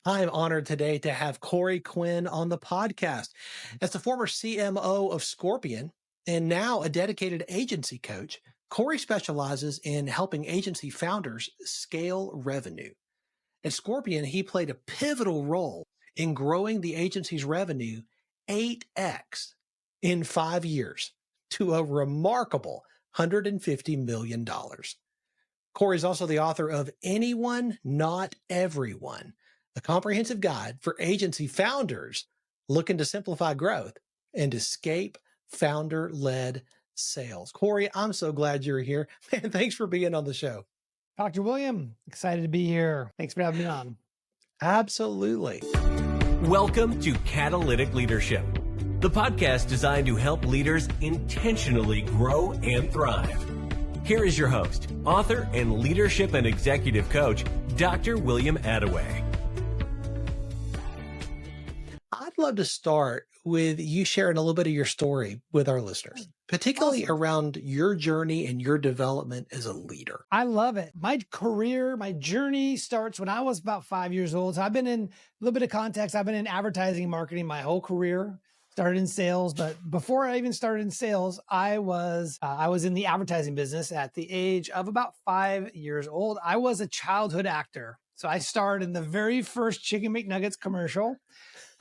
I'm honored today to have Corey Quinn on the podcast. As the former CMO of Scorpion and now a dedicated agency coach, Corey specializes in helping agency founders scale revenue. At Scorpion, he played a pivotal role in growing the agency's revenue 8x in 5 years to a remarkable $150 million. Corey is also the author of Anyone, Not Everyone, a comprehensive guide for agency founders looking to simplify growth and escape founder-led sales. Corey, I'm so glad you're here. Man, thanks for being on the show. Dr. William, excited to be here. Thanks for having me on. Absolutely. Welcome to Catalytic Leadership, the podcast designed to help leaders intentionally grow and thrive. Here is your host, author, and leadership and executive coach, Dr. William Attaway. I'd love to start with you sharing a little bit of your story with our listeners, particularly around your journey and your development as a leader. I love it. My career, my journey starts when I was about 5 years old. So I've been in a little bit of context. I've been in advertising and marketing my whole career. Started in sales, but before I even started in sales, I was in the advertising business at the age of about 5 years old. I was a childhood actor. So I starred in the very first Chicken McNuggets commercial.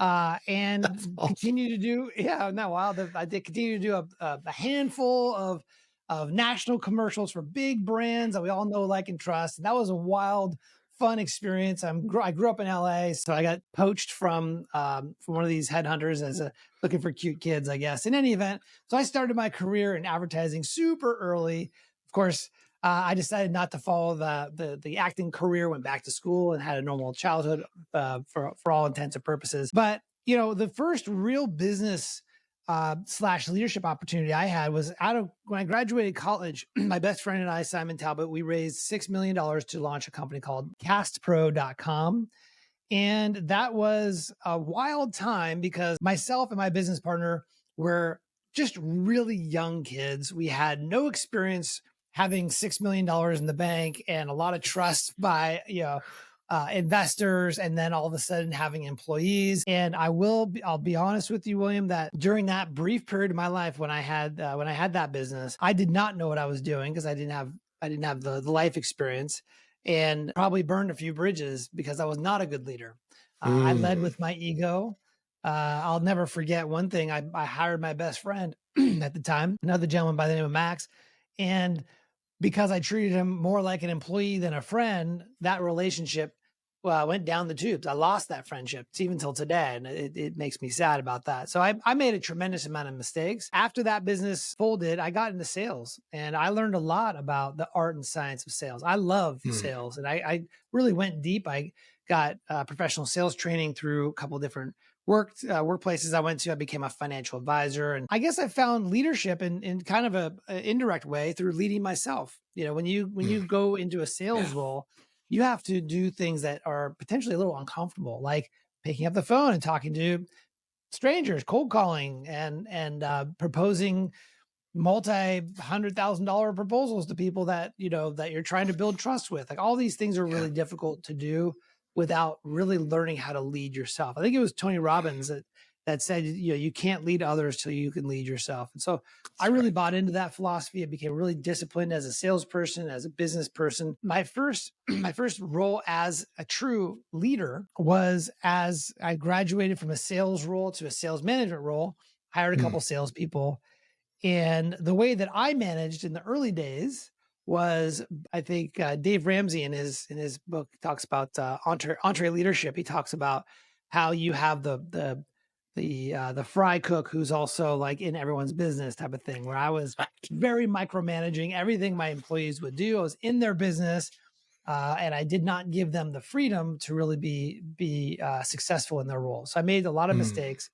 And continue to do, isn't that wild? I did continue to do a handful of national commercials for big brands that we all know, like, and trust. And that was a wild, fun experience. I grew up in LA, so I got poached from one of these headhunters as looking for cute kids, I guess. In any event, so I started my career in advertising super early. Of course, I decided not to follow the acting career, went back to school and had a normal childhood for all intents and purposes. But, the first real business / leadership opportunity I had was when I graduated college. My best friend and I, Simon Talbot, we raised $6 million to launch a company called castpro.com. And that was a wild time because myself and my business partner were just really young kids. We had no experience having $6 million in the bank and a lot of trust by, investors, and then all of a sudden having employees. And I'll be honest with you, William, that during that brief period of my life when I had that business, I did not know what I was doing because I didn't have the life experience, and probably burned a few bridges because I was not a good leader. I led with my ego. I'll never forget one thing. I hired my best friend at the time, another gentleman by the name of Max, and because I treated him more like an employee than a friend, that relationship went down the tubes. I lost that friendship. It's even till today, and it makes me sad about that. So I made a tremendous amount of mistakes. After that business folded, I got into sales, and I learned a lot about the art and science of sales. I love sales, and I really went deep. I got professional sales training through a couple of different workplaces I went to. I became a financial advisor. And I guess I found leadership in kind of a indirect way through leading myself. When you go into a sales role, you have to do things that are potentially a little uncomfortable, like picking up the phone and talking to strangers, cold calling, and proposing multi-$100,000 proposals to people that you're trying to build trust with. Like, all these things are really difficult to do without really learning how to lead yourself. I think it was Tony Robbins that said, you can't lead others till you can lead yourself. And so I really bought into that philosophy. I became really disciplined as a salesperson, as a business person. My first role as a true leader was as I graduated from a sales role to a sales management role, hired a couple salespeople. And the way that I managed in the early days was, I think Dave Ramsey in his book talks about entre leadership. He talks about how you have the fry cook who's also like in everyone's business type of thing, where I was very micromanaging everything my employees would do. I was in their business, and I did not give them the freedom to really be successful in their role. So I made a lot of mistakes.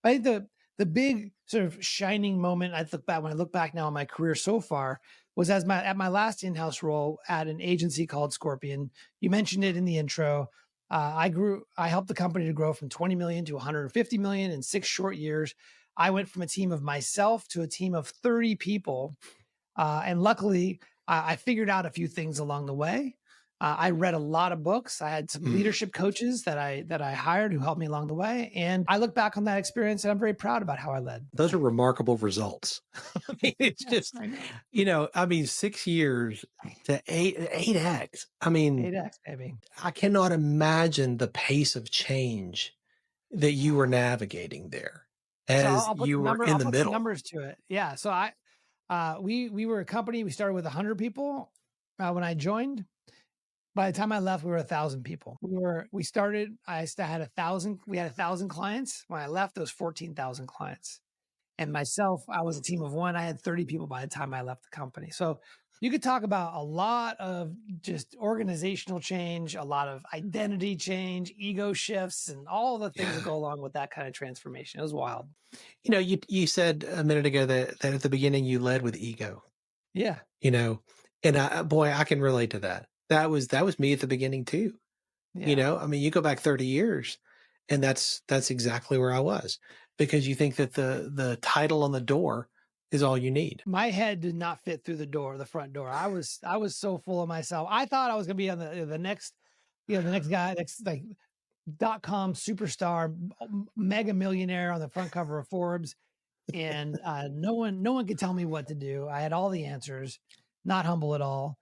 But I think the big sort of shining moment when I look back now on my career so far was at my last in-house role at an agency called Scorpion. You mentioned it in the intro. I helped the company to grow from 20 million to 150 million in 6 short years. I went from a team of myself to a team of 30 people. And luckily, I figured out a few things along the way. I read a lot of books. I had some leadership coaches that I hired who helped me along the way. And I look back on that experience and I'm very proud about how I led. Those are remarkable results. I mean, it's Yes, just, I know. 6 years to 8x. I mean, 8X, baby. I cannot imagine the pace of change that you were navigating there So as I'll put you some were number. in I'll the put some middle. numbers to it. Yeah. So we were a company. We started with 100 people when I joined. By the time I left, we were 1,000 people. We started. I had 1,000. We had 1,000 clients. When I left, there was 14,000 clients. And myself, I was a team of one. I had 30 people by the time I left the company. So you could talk about a lot of just organizational change, a lot of identity change, ego shifts, and all the things that go along with that kind of transformation. It was wild. You said a minute ago that at the beginning you led with ego, Yeah. and I can relate to that. That was me at the beginning too. Yeah. You go back 30 years and that's exactly where I was, because you think that the title on the door is all you need. My head did not fit through the front door. I was so full of myself. I thought I was going to be on the next, the next guy, next like .com superstar, mega millionaire on the front cover of Forbes. And no one could tell me what to do. I had all the answers, not humble at all.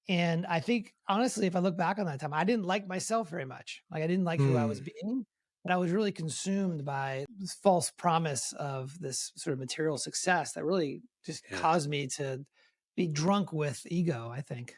And I think honestly, if I look back on that time, I didn't like myself very much. Like I didn't like who I was being, but I was really consumed by this false promise of this sort of material success that really just caused me to be drunk with ego, I think.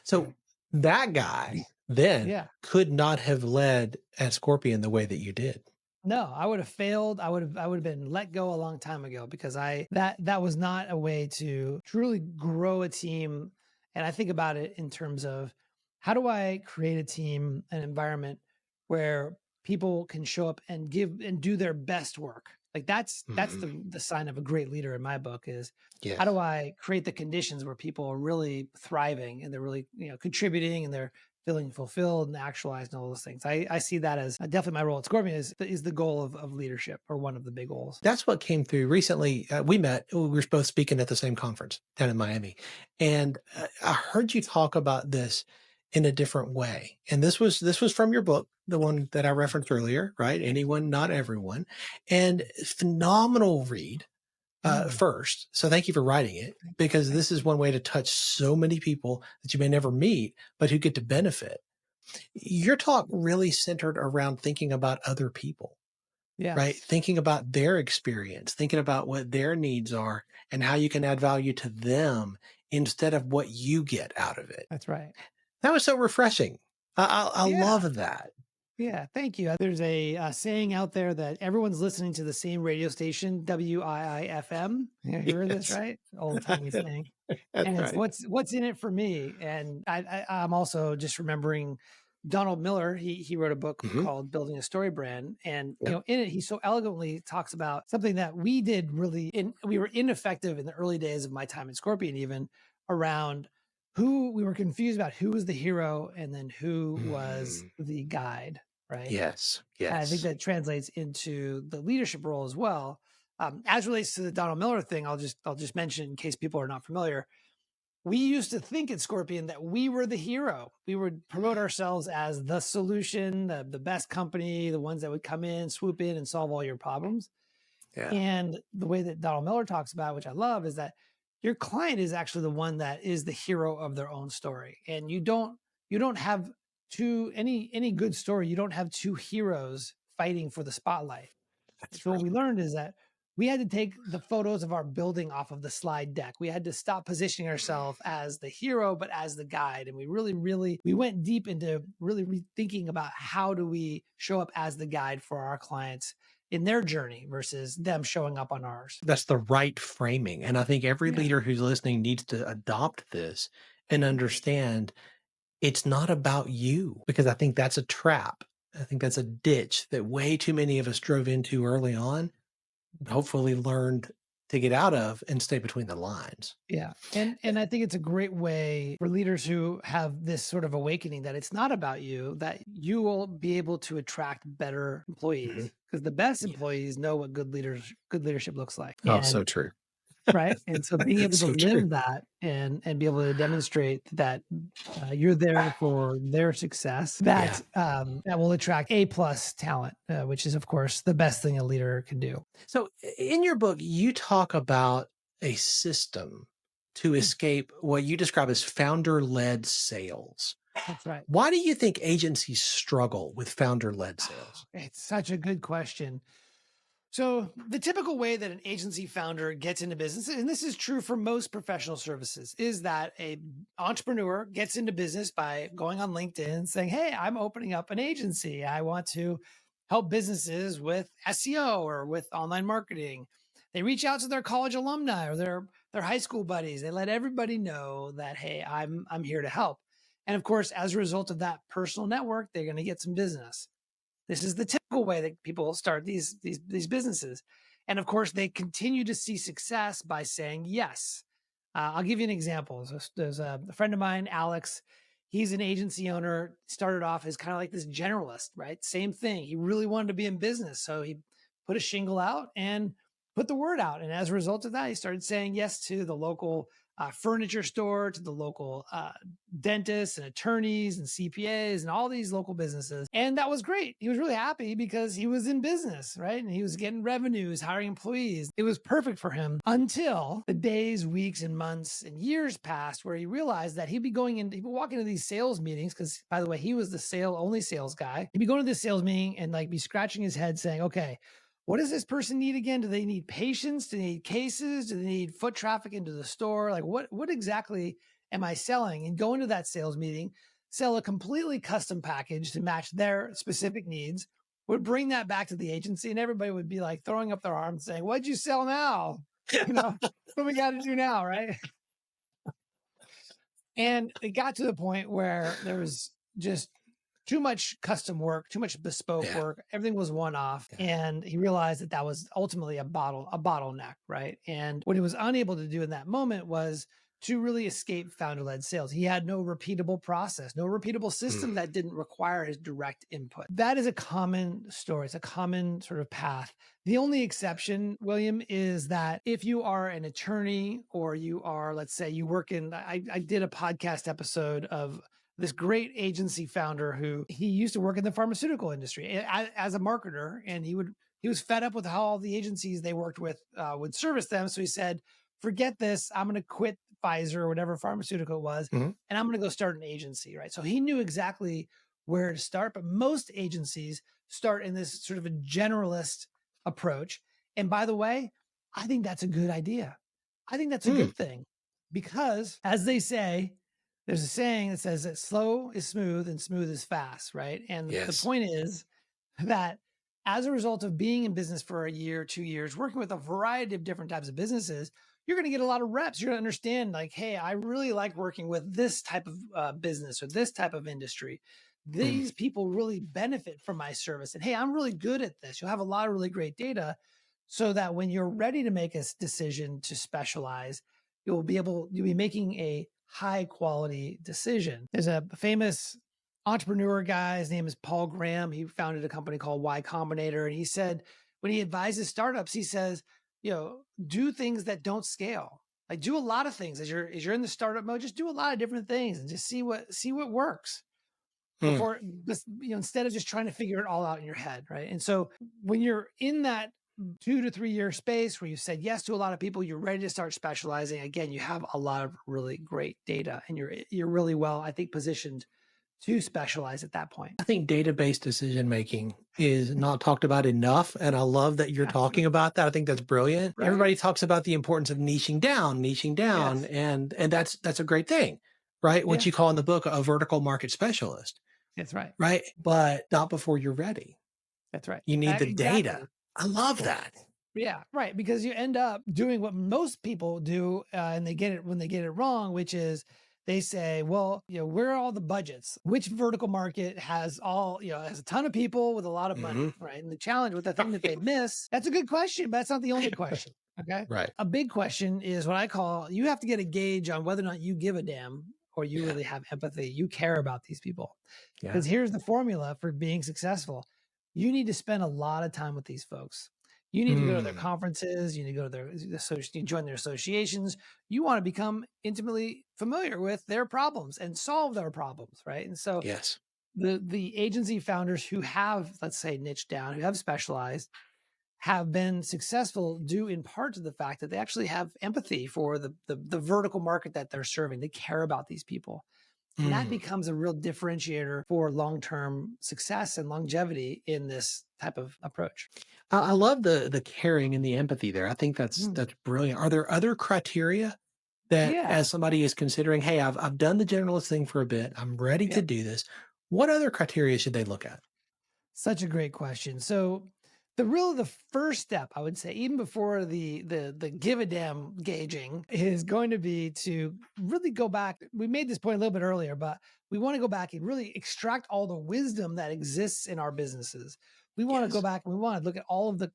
So that guy then Yeah. could not have led at Scorpion the way that you did. No, I would have failed. I would have been let go a long time ago because that was not a way to truly grow a team. And I think about it in terms of how do I create a team, an environment where people can show up and give and do their best work. Like that's the sign of a great leader in my book is how do I create the conditions where people are really thriving and they're really, contributing and they're feeling fulfilled and actualized and all those things. I see that as definitely my role at Scorpion is the goal of leadership, or one of the big goals. That's what came through recently. We met, we were both speaking at the same conference down in Miami. And I heard you talk about this in a different way. And this was from your book, the one that I referenced earlier, right? Anyone, Not Everyone. And phenomenal read. First. So thank you for writing it, because this is one way to touch so many people that you may never meet, but who get to benefit. Your talk really centered around thinking about other people, right? Thinking about their experience, thinking about what their needs are and how you can add value to them instead of what you get out of it. That's right. That was so refreshing. I love that. Yeah, thank you. There's a saying out there that everyone's listening to the same radio station, WIIFM. You heard this, right? Old timey saying. And it's what's in it for me. And I'm also just remembering Donald Miller. He wrote a book called Building a Story Brand, and in it he so elegantly talks about something that we did we were ineffective in the early days of my time at Scorpion, even around who we were confused about who was the hero and then who was the guide. Right. Yes. And I think that translates into the leadership role as well. As relates to the Donald Miller thing, I'll just mention in case people are not familiar. We used to think at Scorpion that we were the hero. We would promote ourselves as the solution, the best company, the ones that would come in, swoop in, and solve all your problems. Yeah. And the way that Donald Miller talks about, which I love, is that your client is actually the one that is the hero of their own story, and you don't have any good story, you don't have two heroes fighting for the spotlight. So what we learned is that we had to take the photos of our building off of the slide deck. We had to stop positioning ourselves as the hero, but as the guide. And we we went deep into really rethinking about how do we show up as the guide for our clients in their journey versus them showing up on ours. That's the right framing. And I think every leader who's listening needs to adopt this and understand it's not about you, because I think that's a trap. I think that's a ditch that way too many of us drove into early on, hopefully learned to get out of and stay between the lines. Yeah. And I think it's a great way for leaders who have this sort of awakening that it's not about you, that you will be able to attract better employees, because the best employees know what good leadership looks like. Oh, so true. Right. And so being able to So true. live that and be able to demonstrate that you're there for their success, that that will attract A plus talent, which is of course the best thing a leader can do. So in your book, you talk about a system to escape what you describe as founder-led sales. That's right. Why do you think agencies struggle with founder-led sales? It's such a good question. So the typical way that an agency founder gets into business, and this is true for most professional services, is that a entrepreneur gets into business by going on LinkedIn and saying, "Hey, I'm opening up an agency. I want to help businesses with SEO or with online marketing." They reach out to their college alumni or their high school buddies. They let everybody know that, "Hey, I'm here to help." And of course, as a result of that personal network, they're going to get some business. This is the typical way that people start these businesses. And of course, they continue to see success by saying yes. I'll give you an example. There's a friend of mine, Alex. He's an agency owner, started off as kind of like this generalist, right? Same thing. He really wanted to be in business. So he put a shingle out and put the word out. And as a result of that, he started saying yes to the local furniture store, to the local dentists and attorneys and CPAs and all these local businesses. And that was great. He was really happy because he was in business, right? And he was getting revenues, hiring employees. It was perfect for him until the days, weeks, and months and years passed where he realized that he'd be walking to these sales meetings because, by the way, he was the only sales guy. He'd be going to this sales meeting and like be scratching his head saying, okay, what does this person need again? Do they need patients? Do they need cases? Do they need foot traffic into the store? Like what exactly am I selling? And go into that sales meeting, sell a completely custom package to match their specific needs, would bring that back to the agency and everybody would be like throwing up their arms saying, "What'd you sell now? You know, what we got to do now?" Right. And it got to the point where there was just too much custom work, too much bespoke work. Everything was one off. And he realized that was ultimately a bottleneck, right? And what he was unable to do in that moment was to really escape founder-led sales. He had no repeatable process, no repeatable system that didn't require his direct input. That is a common story. It's a common sort of path. The only exception, William, is that if you are an attorney or you are, let's say you work in, I did a podcast episode of this great agency founder who he used to work in the pharmaceutical industry as a marketer. And he was fed up with how all the agencies they worked with would service them. So he said, forget this. I'm going to quit Pfizer or whatever pharmaceutical it was. And I'm going to go start an agency. Right. So he knew exactly where to start, but most agencies start in this sort of a generalist approach. And by the way, I think that's a good idea. I think that's a good thing because as they say, there's a saying that says that slow is smooth and smooth is fast, right? And the point is that as a result of being in business for a year, 2 years, working with a variety of different types of businesses, you're going to get a lot of reps. You're going to understand like, hey, I really like working with this type of business or this type of industry. These people really benefit from my service. And hey, I'm really good at this. You'll have a lot of really great data so that when you're ready to make a decision to specialize, you'll be making a high quality decision. There's a famous entrepreneur guy. His name is Paul Graham. He founded a company called Y Combinator. And he said, when he advises startups, he says, do things that don't scale. Like do a lot of things as you're in the startup mode, just do a lot of different things and just see what works before, instead of just trying to figure it all out in your head. Right. And so when you're in that 2 to 3 year space where you said yes to a lot of people, you're ready to start specializing. Again, you have a lot of really great data and you're really well, I think, positioned to specialize at that point. I think database decision making is not talked about enough. And I love that you're talking about that. I think that's brilliant. Right. Everybody talks about the importance of niching down. Yes. And that's a great thing, right? What you call in the book a vertical market specialist. That's right. Right. But not before you're ready. That's right. You need the data. I love that. Yeah, right. Because you end up doing what most people do, and they get it when they get it wrong, which is they say, well, where are all the budgets? Which vertical market has has a ton of people with a lot of money, right? And the challenge with the thing that they miss, that's a good question, but that's not the only question. Okay. Right. A big question is what I call, you have to get a gauge on whether or not you give a damn or you really have empathy. You care about these people. Because here's the formula for being successful. You need to spend a lot of time with these folks. You need to go to their conferences. You need to go to you join their associations. You want to become intimately familiar with their problems and solve their problems, right? And so Yes. the agency founders who have, let's say, niche down, who have specialized, have been successful due in part to the fact that they actually have empathy for the vertical market that they're serving. They care about these people. And that becomes a real differentiator for long-term success and longevity in this type of approach. I love the caring and the empathy there. I think that's brilliant. Are there other criteria that Yeah. as somebody is considering, hey, I've done the generalist thing for a bit, I'm ready to do this. What other criteria should they look at? Such a great question. So the first step, I would say, even before the give a damn gauging, is going to be to really go back. We made this point a little bit earlier, but we want to go back and really extract all the wisdom that exists in our businesses. We want to go back and we want to look at all of the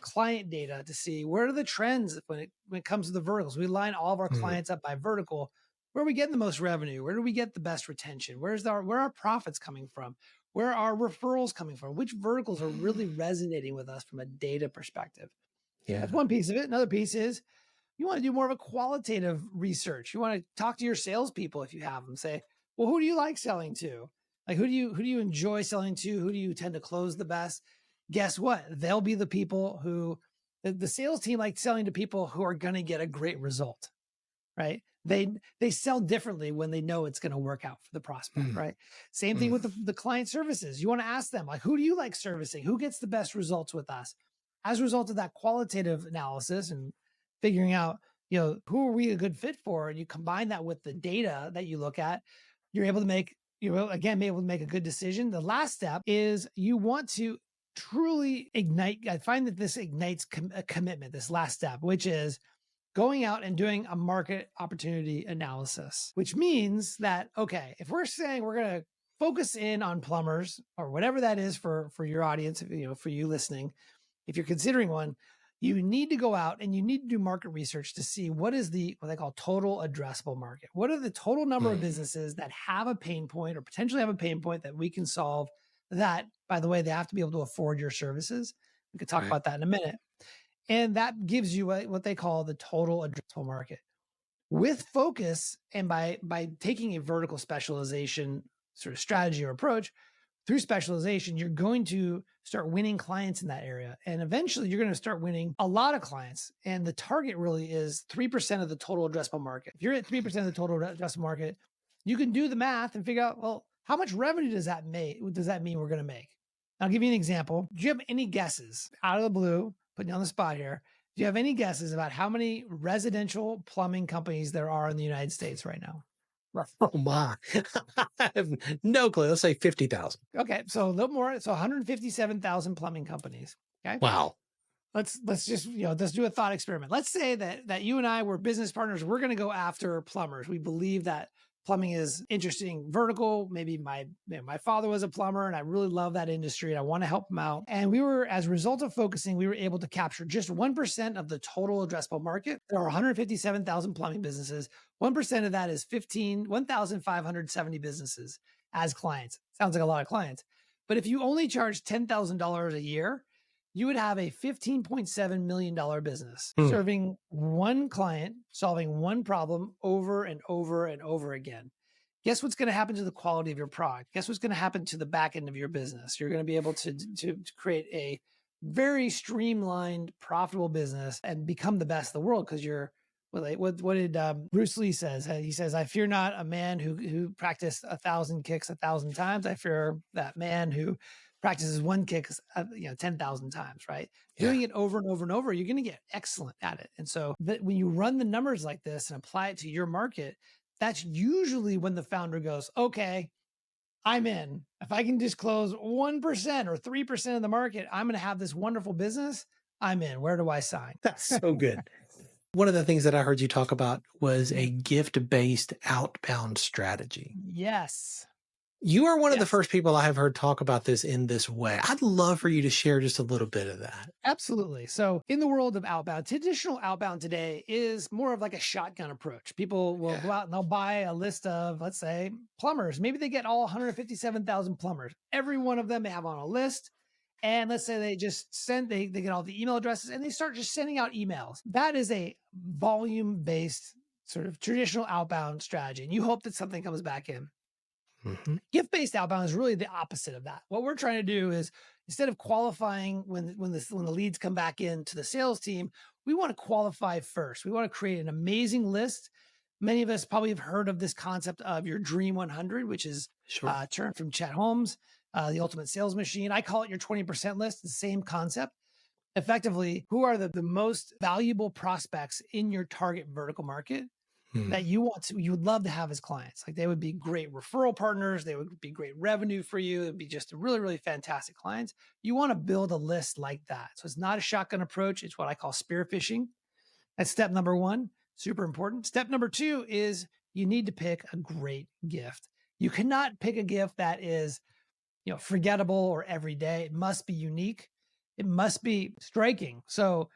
client data to see where are the trends when it comes to the verticals. We line all of our clients up by vertical. Where are we getting the most revenue? Where do we get the best retention? Where are our profits coming from? Where are referrals coming from? Which verticals are really resonating with us from a data perspective? Yeah. That's one piece of it. Another piece is you want to do more of a qualitative research. You want to talk to your salespeople if you have them. Say, well, who do you like selling to? Like, who do you enjoy selling to? Who do you tend to close the best? Guess what? They'll be the people who the sales team likes selling to people who are going to get a great result, right? They sell differently when they know it's going to work out for the prospect, right? Same thing with the client services. You want to ask them, like, who do you like servicing? Who gets the best results with us? As a result of that qualitative analysis and figuring out, who are we a good fit for? And you combine that with the data that you look at, you're able to make, be able to make a good decision. The last step is you want to truly ignite. I find that this ignites a commitment, this last step, which is going out and doing a market opportunity analysis, which means that, okay, if we're saying we're going to focus in on plumbers or whatever that is for your audience, for you listening, if you're considering one, you need to go out and you need to do market research to see what they call total addressable market. What are the total number of businesses that have a pain point or potentially have a pain point that we can solve that, by the way, they have to be able to afford your services. We could talk about that in a minute. And that gives you what they call the total addressable market. With focus and by taking a vertical specialization sort of strategy or approach through specialization, you're going to start winning clients in that area. And eventually you're going to start winning a lot of clients. And the target really is 3% of the total addressable market. If you're at 3% of the total addressable market, you can do the math and figure out, well, how much revenue does that mean we're going to make? I'll give you an example. Do you have any guesses out of the blue, putting you on the spot here? Do you have any guesses about how many residential plumbing companies there are in the United States right now? Oh my, I have no clue. Let's say 50,000. Okay. So a little more. So 157,000 plumbing companies. Okay. Wow. Let's just, let's do a thought experiment. Let's say that you and I were business partners. We're going to go after plumbers. We believe that plumbing is interesting vertical. Maybe my father was a plumber and I really love that industry and I want to help him out. And as a result of focusing, we were able to capture just 1% of the total addressable market. There are 157,000 plumbing businesses. 1% of that is 1,570 businesses as clients. Sounds like a lot of clients. But if you only charge $10,000 a year, you would have a $15.7 million business serving one client, solving one problem over and over and over again. Guess what's going to happen to the quality of your product? Guess what's going to happen to the back end of your business? You're going to be able to create a very streamlined, profitable business and become the best in the world because you're, what did Bruce Lee says? He says, I fear not a man who practiced 1,000 kicks 1,000 times. I fear that man who practices one kick 10,000 times, right? Yeah. Doing it over and over and over, you're going to get excellent at it. And so when you run the numbers like this and apply it to your market, that's usually when the founder goes, okay, I'm in. If I can just close 1% or 3% of the market, I'm going to have this wonderful business. I'm in. Where do I sign? That's so good. One of the things that I heard you talk about was a gift-based outbound strategy. Yes. You are one of the first people I have heard talk about this in this way. I'd love for you to share just a little bit of that. Absolutely. So in the world of outbound, traditional outbound today is more of like a shotgun approach. People will go out and they'll buy a list of, let's say, plumbers. Maybe they get all 157,000 plumbers. Every one of them they have on a list. And let's say they just they get all the email addresses and they start just sending out emails. That is a volume-based sort of traditional outbound strategy. And you hope that something comes back in. Mm-hmm. Gift-based outbound is really the opposite of that. What we're trying to do is, instead of qualifying when the leads come back into the sales team, we want to qualify first. We want to create an amazing list. Many of us probably have heard of this concept of your Dream 100, which is turned from Chet Holmes, the ultimate sales machine. I call it your 20% list, the same concept. Effectively, who are the most valuable prospects in your target vertical market that you would love to have as clients? Like, they would be great referral partners. They would be great revenue for you. It'd be just a really, really fantastic clients. You want to build a list like that. So it's not a shotgun approach. It's what I call spearfishing. That's step number one. Super important. Step number two is you need to pick a great gift. You cannot pick a gift that is, forgettable or everyday. It must be unique. It must be striking. So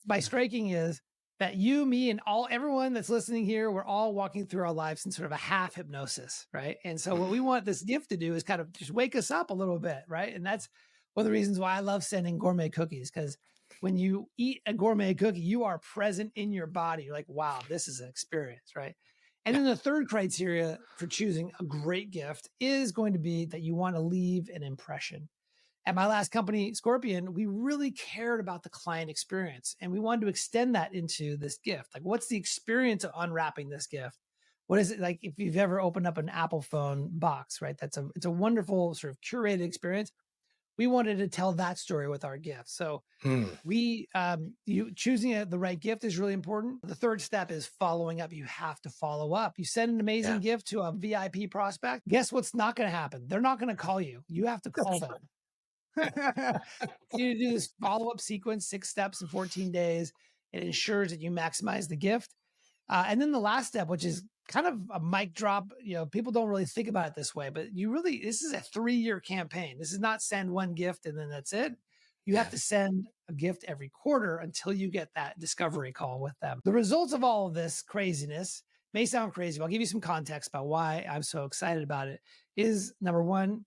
by striking is that you, me, and everyone that's listening here, we're all walking through our lives in sort of a half hypnosis, right? And so what we want this gift to do is kind of just wake us up a little bit, right? And that's one of the reasons why I love sending gourmet cookies, because when you eat a gourmet cookie, you are present in your body. You're like, wow, this is an experience, right? And then the third criteria for choosing a great gift is going to be that you want to leave an impression. At my last company, Scorpion, we really cared about the client experience, and we wanted to extend that into this gift. Like, what's the experience of unwrapping this gift? What is it like if you've ever opened up an Apple phone box, right? It's a wonderful sort of curated experience. We wanted to tell that story with our gift. So choosing the right gift is really important. The third step is following up. You have to follow up. You send an amazing gift to a VIP prospect. Guess what's not going to happen? They're not going to call you. You have to call them. You do this follow-up sequence, 6 steps in 14 days. It ensures that you maximize the gift. And then the last step, which is kind of a mic drop, people don't really think about it this way, but this is a 3-year campaign. This is not send one gift and then that's it. You have to send a gift every quarter until you get that discovery call with them. The results of all of this craziness may sound crazy, but I'll give you some context about why I'm so excited about it. Is number one,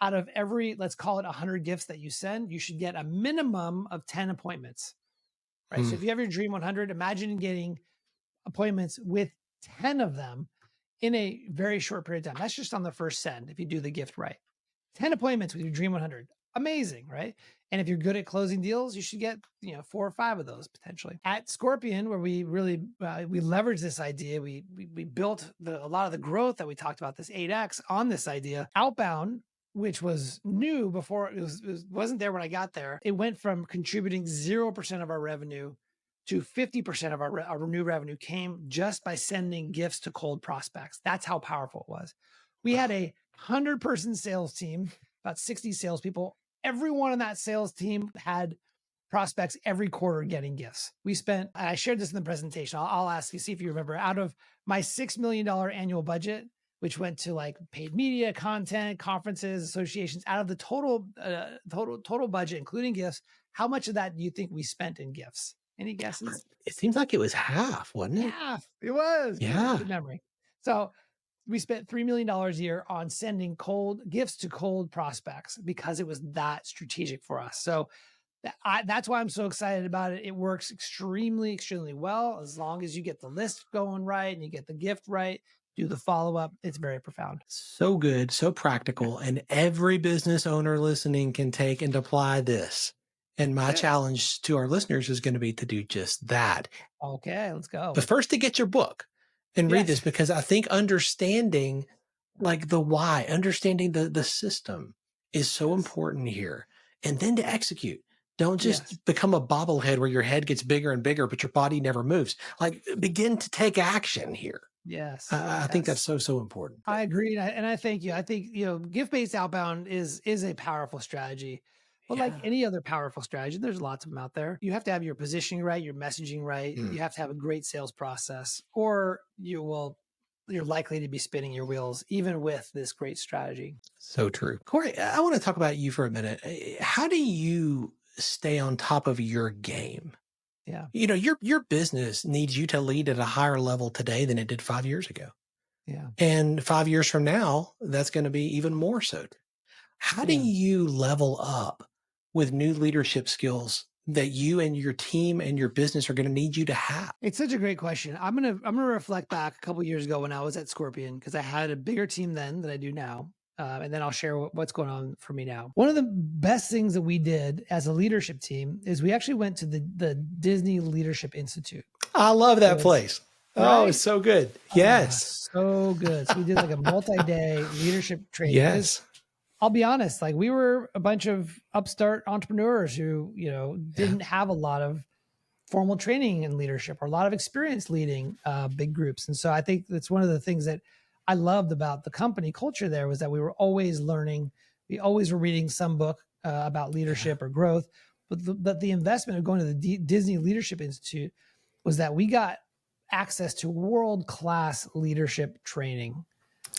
out of every, let's call it 100 gifts that you send, you should get a minimum of 10 appointments, right? So if you have your Dream 100, imagine getting appointments with 10 of them in a very short period of time. That's just on the first send if you do the gift right. 10 appointments with your Dream 100. Amazing, right? And if you're good at closing deals, you should get 4 or 5 of those potentially. At Scorpion, where we really we leverage this idea, we built a lot of the growth that we talked about, this 8x on this idea. Outbound, which was new before, it wasn't there when I got there. It went from contributing 0% of our revenue to 50% of our new revenue came just by sending gifts to cold prospects. That's how powerful it was. We had a 100-person sales team, about 60 salespeople. Everyone on that sales team had prospects every quarter getting gifts. We spent, and I shared this in the presentation, I'll ask you, see if you remember, out of my $6 million annual budget, which went to like paid media, content, conferences, associations, out of the total budget, including gifts, how much of that do you think we spent in gifts? Any guesses? It seems like it was half, wasn't it? Half. It was. Yeah. Good memory. So we spent $3 million a year on sending gifts to cold prospects because it was that strategic for us. So that's why I'm so excited about it. It works extremely, extremely well. As long as you get the list going right and you get the gift right, do the follow-up. It's very profound. So good, so practical. And every business owner listening can take and apply this. And my challenge to our listeners is going to be to do just that. Okay, let's go. But first, to get your book and read this, because I think understanding like the why, understanding the system is so important here. And then to execute. Don't just become a bobblehead where your head gets bigger and bigger, but your body never moves. Like, begin to take action here. Yes. I think that's so important. I agree. And I thank you. I think, gift-based outbound is a powerful strategy. But like any other powerful strategy, there's lots of them out there. You have to have your positioning right, your messaging right. You have to have a great sales process, or you're likely to be spinning your wheels, even with this great strategy. So true. Corey, I want to talk about you for a minute. How do you stay on top of your game? Yeah. Your business needs you to lead at a higher level today than it did 5 years ago. Yeah. And 5 years from now, that's going to be even more so. How do you level up with new leadership skills that you and your team and your business are going to need you to have? It's such a great question. I'm gonna reflect back a couple of years ago when I was at Scorpion, because I had a bigger team then than I do now. And then I'll share what's going on for me now. One of the best things that we did as a leadership team is we actually went to the Disney Leadership Institute. I love that place. Right? Oh, it's so good. Yes. So good. So we did like a multi-day leadership training. Yes. I'll be honest, like we were a bunch of upstart entrepreneurs who, didn't have a lot of formal training in leadership or a lot of experience leading big groups. And so I think that's one of the things that I loved about the company culture there, was that we were always learning. We always were reading some book about leadership or growth. But the investment of going to the Disney Leadership Institute was that we got access to world-class leadership training.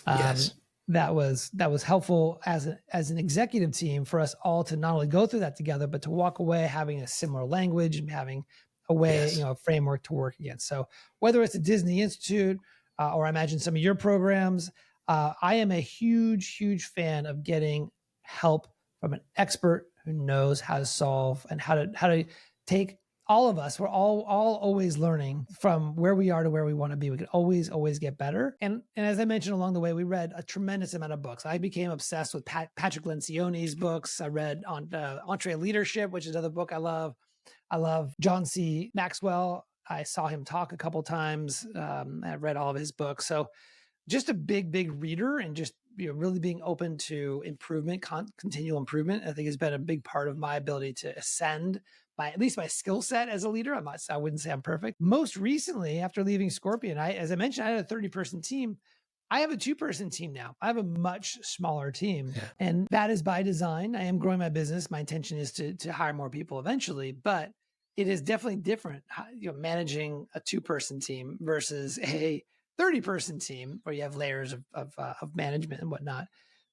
Yes. That was helpful as an executive team for us all to not only go through that together, but to walk away having a similar language and having a way, a framework to work against. So whether it's a Disney Institute or I imagine some of your programs, I am a huge, huge fan of getting help from an expert who knows how to solve and how to take all of us. We're all always learning from where we are to where we want to be. We can always get better. And as I mentioned along the way, we read a tremendous amount of books. I became obsessed with Patrick Lencioni's books. I read on Entree Leadership, which is another book I love. I love John C. Maxwell. I saw him talk a couple times. I read all of his books. So just a big reader, and just really being open to improvement, continual improvement, I think has been a big part of my ability to ascend at least my skill set as a leader. I wouldn't say I'm perfect. Most recently, after leaving Scorpion, as I mentioned, I had a 30-person team. I have a 2-person team now. I have a much smaller team, and that is by design. I am growing my business. My intention is to hire more people eventually, but it is definitely different, managing a 2-person team versus a 30-person team where you have layers of management and whatnot.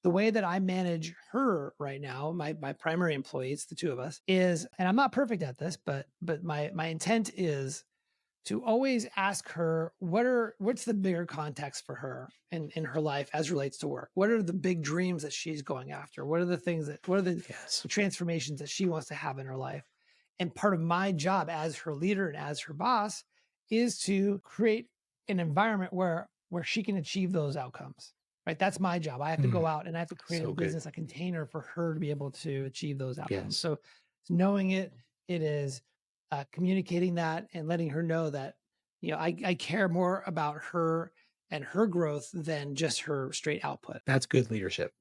The way that I manage her right now, my primary employee, it's the 2 of us, is, and I'm not perfect at this, but my intent is to always ask her, what's the bigger context for her in her life as relates to work? What are the big dreams that she's going after? What are the transformations that she wants to have in her life? And part of my job as her leader and as her boss is to create an environment where she can achieve those outcomes. Right. That's my job. I have to go out and I have to create a business, a container for her to be able to achieve those outcomes. So knowing it is communicating that and letting her know that, I care more about her and her growth than just her straight output. That's good leadership.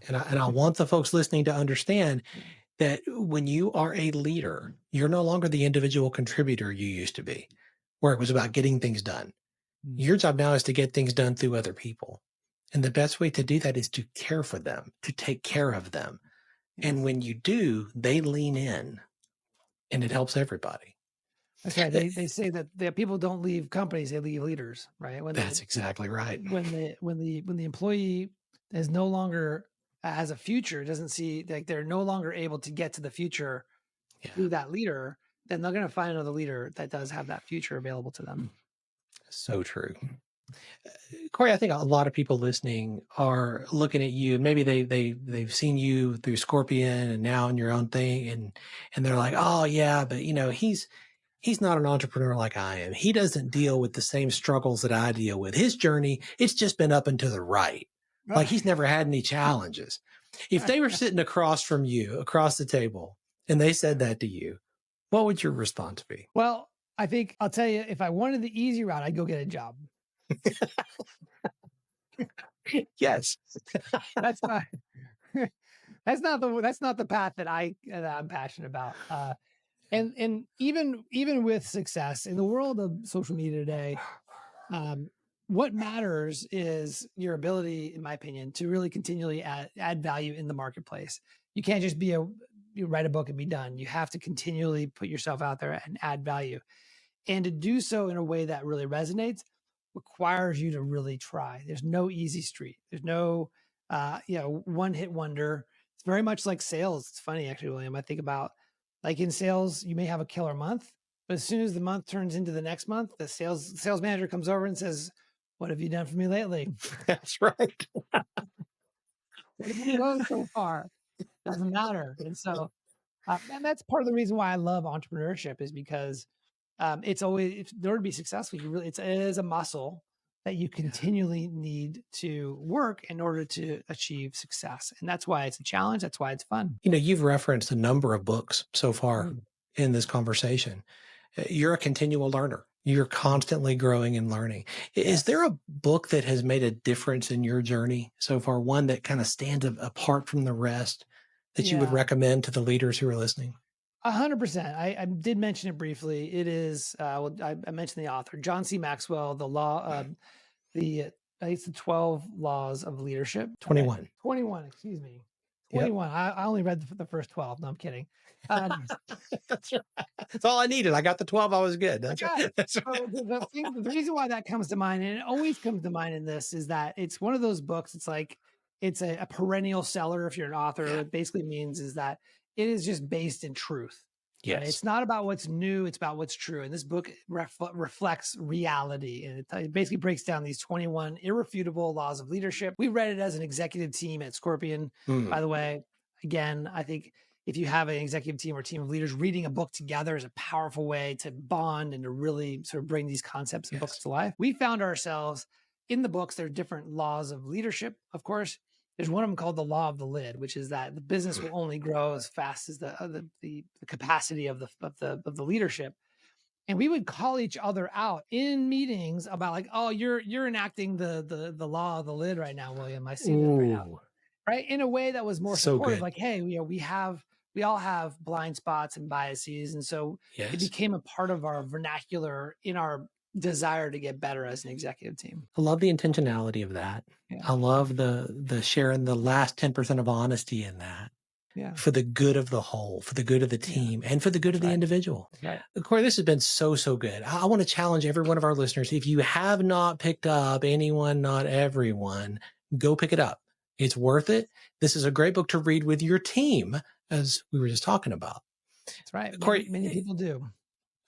And I want the folks listening to understand that when you are a leader, you're no longer the individual contributor you used to be, where it was about getting things done. Your job now is to get things done through other people. And the best way to do that is to care for them, to take care of them. And when you do, they lean in and it helps everybody. That's right. They say that people don't leave companies, they leave leaders, right? That's exactly right. When the employee is no longer has a future, doesn't see, like they're no longer able to get to the future through that leader, then they're going to find another leader that does have that future available to them. So true. Corey, I think a lot of people listening are looking at you. Maybe they've seen you through Scorpion and now in your own thing, and they're like, oh yeah, but he's not an entrepreneur like I am. He doesn't deal with the same struggles that I deal with. His journey, it's just been up and to the right. Like he's never had any challenges. If they were sitting across from you, across the table, and they said that to you, what would your response be? Well, I think I'll tell you, if I wanted the easy route, I'd go get a job. Yes. That's not the path that I'm passionate about. And even with success in the world of social media today, what matters is your ability, in my opinion, to really continually add value in the marketplace. You can't just you write a book and be done. You have to continually put yourself out there and add value. And to do so in a way that really resonates requires you to really try. There's no easy street. There's no, one hit wonder. It's very much like sales. It's funny, actually, William. I think about, like in sales, you may have a killer month, but as soon as the month turns into the next month, the sales manager comes over and says, "What have you done for me lately?" That's right. What have you done so far? Doesn't matter. And so And that's part of the reason why I love entrepreneurship is because it's always, in order to be successful, it is a muscle that you continually need to work in order to achieve success. And that's why it's a challenge. That's why it's fun. You've referenced a number of books so far Mm. in this conversation. You're a continual learner. You're constantly growing and learning. Is there a book that has made a difference in your journey so far? One that kind of stands apart from the rest that you would recommend to the leaders who are listening? 100%. I did mention it briefly. It is, I mentioned the author, John C. Maxwell, it's the 12 Laws of Leadership. 21. Okay. 21, excuse me. 21. Yep. I only read the first 12. No, I'm kidding. That's right. That's all I needed. I got the 12. I was good. That's right. So the reason why that comes to mind, and it always comes to mind in this, is that it's one of those books. It's like, it's a perennial seller. If you're an author, what it basically means is that it is just based in truth. Yes. Right? It's not about what's new. It's about what's true. And this book reflects reality. And it basically breaks down these 21 irrefutable laws of leadership. We read it as an executive team at Scorpion, by the way. Again, I think if you have an executive team or team of leaders, reading a book together is a powerful way to bond and to really sort of bring these concepts and books to life. We found ourselves in the books. There are different laws of leadership, of course. There's one of them called the law of the lid, which is that the business will only grow as fast as the capacity of the leadership. And we would call each other out in meetings about like, oh, you're enacting the law of the lid right now, William. I see that right now, right? In a way that was more supportive, like, hey, we all have blind spots and biases, and so it became a part of our vernacular in our desire to get better as an executive team. I love the intentionality of that. I love the sharing the last 10% of honesty in that. For the good of the whole, for the good of the team, and for the good of the individual. Corey, this has been so good. I want to challenge every one of our listeners. If you have not picked up Anyone, Not Everyone, go pick it up. It's worth it. This is a great book to read with your team, as we were just talking about. That's right. Corey, many people do.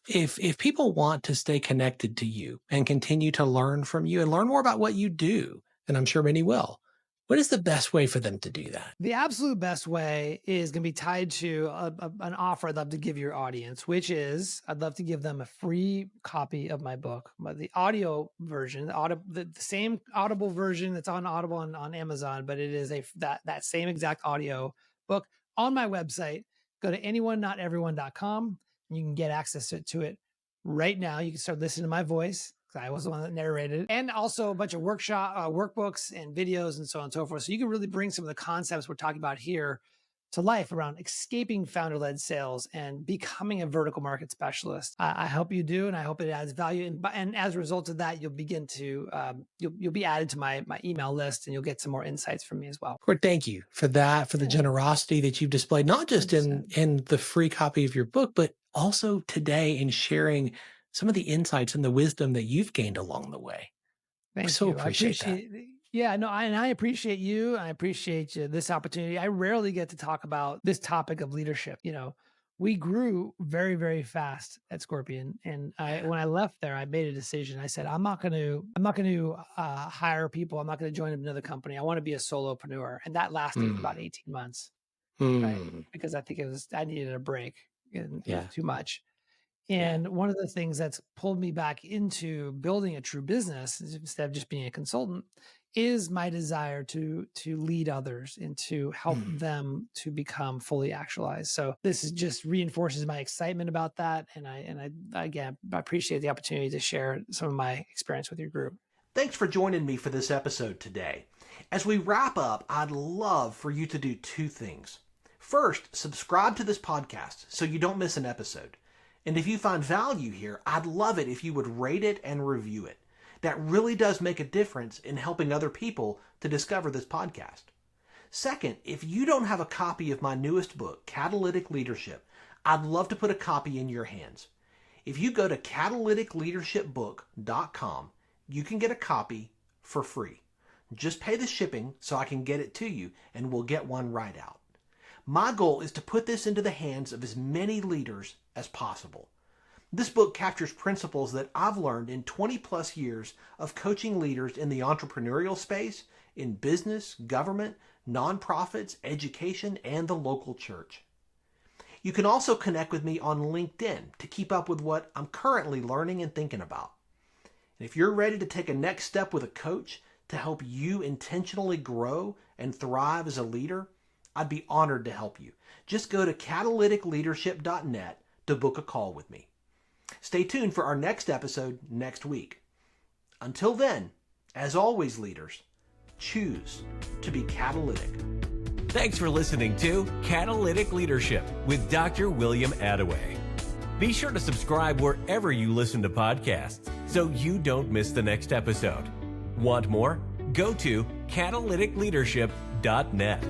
If people want to stay connected to you and continue to learn from you and learn more about what you do, and I'm sure many will, what is the best way for them to do that? The absolute best way is going to be tied to an offer I'd love to give your audience, which is I'd love to give them a free copy of my book, the audio version, the same Audible version that's on Audible on Amazon, but it is that same exact audio book on my website. Go to anyoneNotEveryone.com. You can get access to it right now. You can start listening to my voice. I was the one that narrated, and also a bunch of workbooks and videos and so on and so forth. So you can really bring some of the concepts we're talking about here to life around escaping founder-led sales and becoming a vertical market specialist. I hope you do, and I hope it adds value. And as a result of that, you'll begin to you'll be added to my email list, and you'll get some more insights from me as well. Corey, thank you for that, for the generosity that you've displayed, not just in the free copy of your book, but also today in sharing some of the insights and the wisdom that you've gained along the way. Thank you. Appreciate that. Yeah, no, and I appreciate you. I appreciate this opportunity. I rarely get to talk about this topic of leadership. We grew very, very fast at Scorpion, and when I left there, I made a decision. I said, I'm not going to hire people. I'm not going to join another company. I want to be a solopreneur, and that lasted for about 18 months, right? Because I think I needed a break. It was too much. And one of the things that's pulled me back into building a true business instead of just being a consultant is my desire to lead others and to help them to become fully actualized. So this just reinforces my excitement about that. And I appreciate the opportunity to share some of my experience with your group. Thanks for joining me for this episode today. As we wrap up, I'd love for you to do two things. First, subscribe to this podcast so you don't miss an episode. And if you find value here, I'd love it if you would rate it and review it. That really does make a difference in helping other people to discover this podcast. Second, if you don't have a copy of my newest book, Catalytic Leadership, I'd love to put a copy in your hands. If you go to catalyticleadershipbook.com, you can get a copy for free. Just pay the shipping so I can get it to you, and we'll get one right out. My goal is to put this into the hands of as many leaders as possible. This book captures principles that I've learned in 20 plus years of coaching leaders in the entrepreneurial space, in business, government, nonprofits, education, and the local church. You can also connect with me on LinkedIn to keep up with what I'm currently learning and thinking about. And if you're ready to take a next step with a coach to help you intentionally grow and thrive as a leader, I'd be honored to help you. Just go to catalyticleadership.net to book a call with me. Stay tuned for our next episode next week. Until then, as always, leaders, choose to be catalytic. Thanks for listening to Catalytic Leadership with Dr. William Attaway. Be sure to subscribe wherever you listen to podcasts so you don't miss the next episode. Want more? Go to catalyticleadership.net.